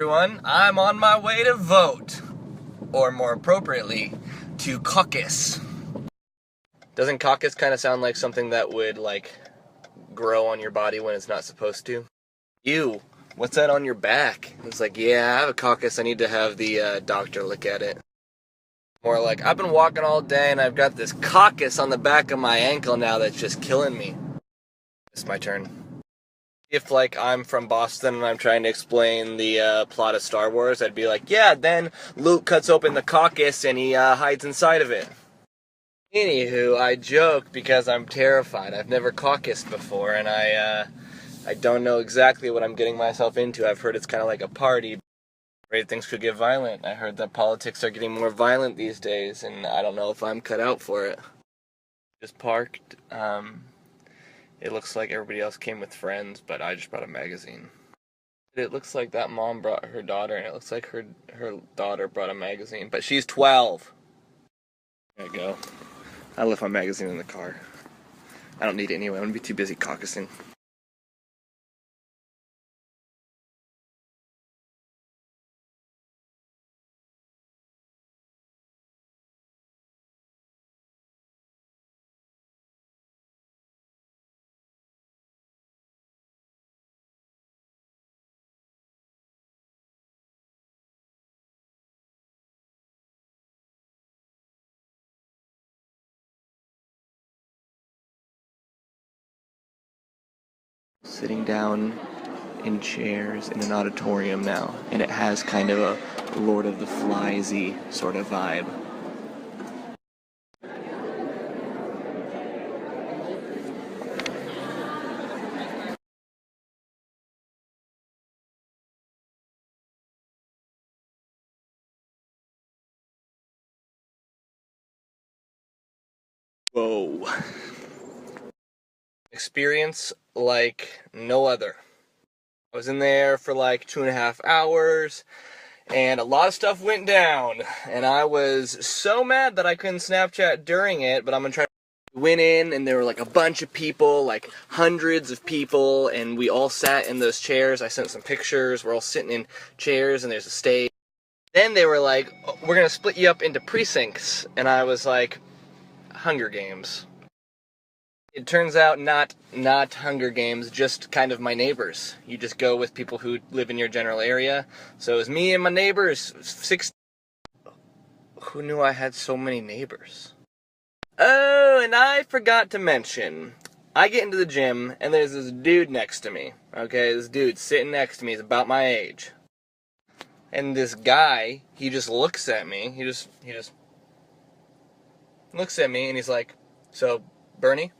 Everyone, I'm on my way to vote, or more appropriately, to caucus. Doesn't caucus kind of sound like something that would, grow on your body when it's not supposed to? Ew, what's that on your back? It's like, yeah, I have a caucus, I need to have the doctor look at it. More like, I've been walking all day and I've got this caucus on the back of my ankle now that's just killing me. It's my turn. If, I'm from Boston and I'm trying to explain the plot of Star Wars, I'd be like, yeah, then Luke cuts open the caucus and he hides inside of it. Anywho, I joke because I'm terrified. I've never caucused before, and I don't know exactly what I'm getting myself into. I've heard it's kind of like a party. Afraid things could get violent. I heard that politics are getting more violent these days, and I don't know if I'm cut out for it. Just parked. It looks like everybody else came with friends, but I just brought a magazine. It looks like that mom brought her daughter, and it looks like her daughter brought a magazine, but she's 12. There you go. I left my magazine in the car. I don't need it anyway. I'm gonna be too busy caucusing. Sitting down in chairs in an auditorium now, and it has kind of a Lord of the Flies-y sort of vibe. Whoa. Experience like no other. I was in there for 2.5 hours, and a lot of stuff went down, and I was so mad that I couldn't Snapchat during it, but I'm gonna try. Went in, and there were a bunch of people, hundreds of people, and we all sat in those chairs. I sent some pictures. We're all sitting in chairs, and there's a stage. Then they were like, oh, we're gonna split you up into precincts, and I was like, Hunger Games. It turns out not Hunger Games, just kind of my neighbors. You just go with people who live in your general area. So it was me and my neighbors, 6. Who knew I had so many neighbors? Oh, and I forgot to mention, I get into the gym, and there's this dude next to me. Okay, this dude sitting next to me is about my age. And this guy, he just looks at me. He just looks at me, and he's like, So, Bernie,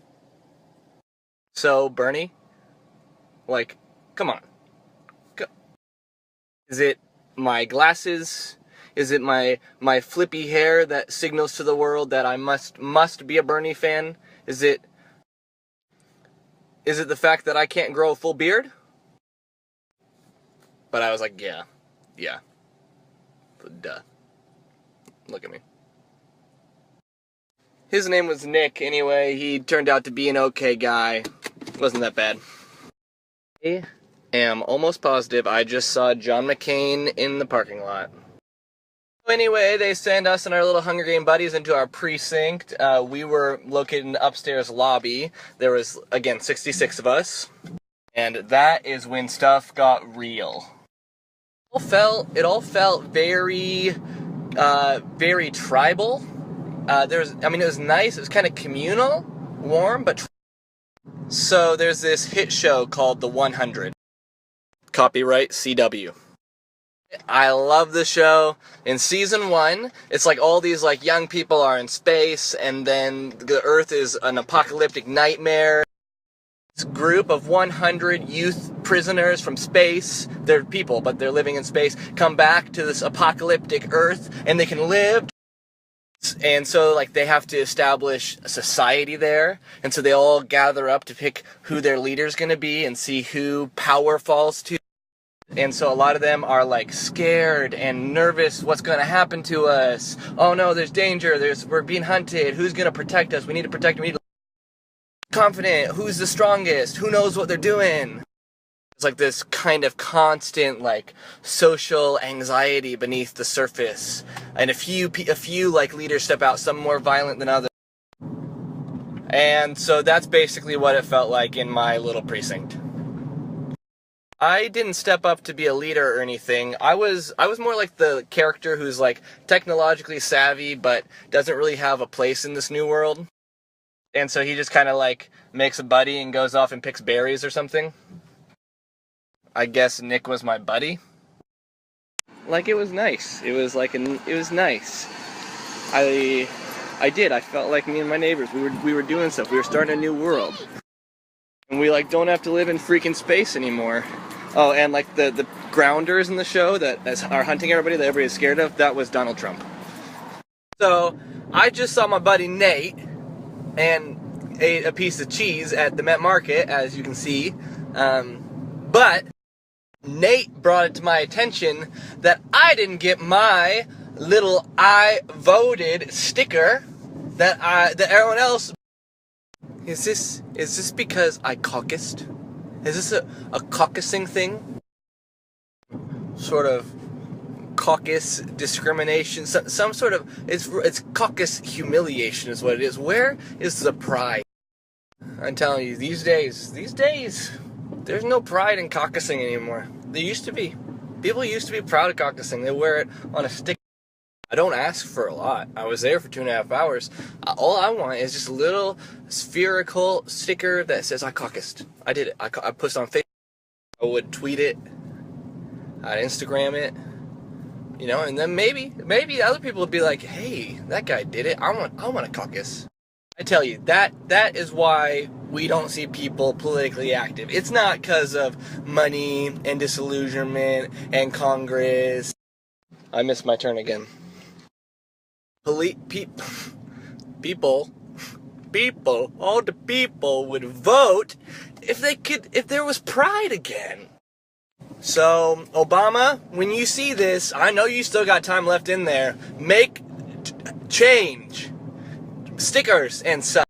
come on. Is it my glasses? Is it my flippy hair that signals to the world that I must be a Bernie fan? Is it the fact that I can't grow a full beard? But I was like, yeah. Duh. Look at me. His name was Nick, anyway. He turned out to be an okay guy. Wasn't that bad. I am almost positive I just saw John McCain in the parking lot. Anyway, they send us and our little Hunger Game buddies into our precinct. We were located in the upstairs lobby. There was, again, 66 of us. And that is when stuff got real. It all felt very tribal. It was nice. It was kind of communal, warm, but. So there's this hit show called The 100. Copyright CW. I love the show. In season 1, it's all these young people are in space, and then the Earth is an apocalyptic nightmare. This group of 100 youth prisoners from space, they're people, but they're living in space, come back to this apocalyptic Earth, and they can live. And so, they have to establish a society there, and so they all gather up to pick who their leader's gonna be and see who power falls to. And so a lot of them are scared and nervous. What's going to happen to us? Oh no, there's danger. We're being hunted. Who's going to protect us? We need to protect them. We need to confident. Who's the strongest? Who knows what they're doing? It's like this kind of constant, like, social anxiety beneath the surface, and a few like leaders step out, some more violent than others. And so that's basically what it felt like in my little precinct. I didn't step up to be a leader or anything. I was more like the character who's like technologically savvy but doesn't really have a place in this new world. And so he just kind of like makes a buddy and goes off and picks berries or something. I guess Nick was my buddy. Like, it was nice. It was nice. I felt like me and my neighbors, we were doing stuff. We were starting a new world. And we like don't have to live in freaking space anymore. Oh, and like the grounders in the show that are hunting everybody that everybody's scared of, that was Donald Trump. So I just saw my buddy Nate and ate a piece of cheese at the Met Market, as you can see. But Nate brought it to my attention that I didn't get my little "I voted" sticker that everyone else. Is this because I caucused? Is this a caucusing thing? Sort of caucus discrimination, some sort of it's caucus humiliation is what it is. Where is the pride? I'm telling you, these days, there's no pride in caucusing anymore. There used to be. People used to be proud of caucusing. They wear it on a stick. I don't ask for a lot. I was there for 2.5 hours. All I want is just a little spherical sticker that says I caucused. I did it. I posted on Facebook. I would tweet it. I'd Instagram it. You know, and then maybe other people would be like, hey, that guy did it. I want a caucus. I tell you, that is why we don't see people politically active. It's not because of money and disillusionment and Congress. I missed my turn again. People, all the people would vote if there was pride again. So, Obama, when you see this, I know you still got time left in there. Make change. Stickers and such.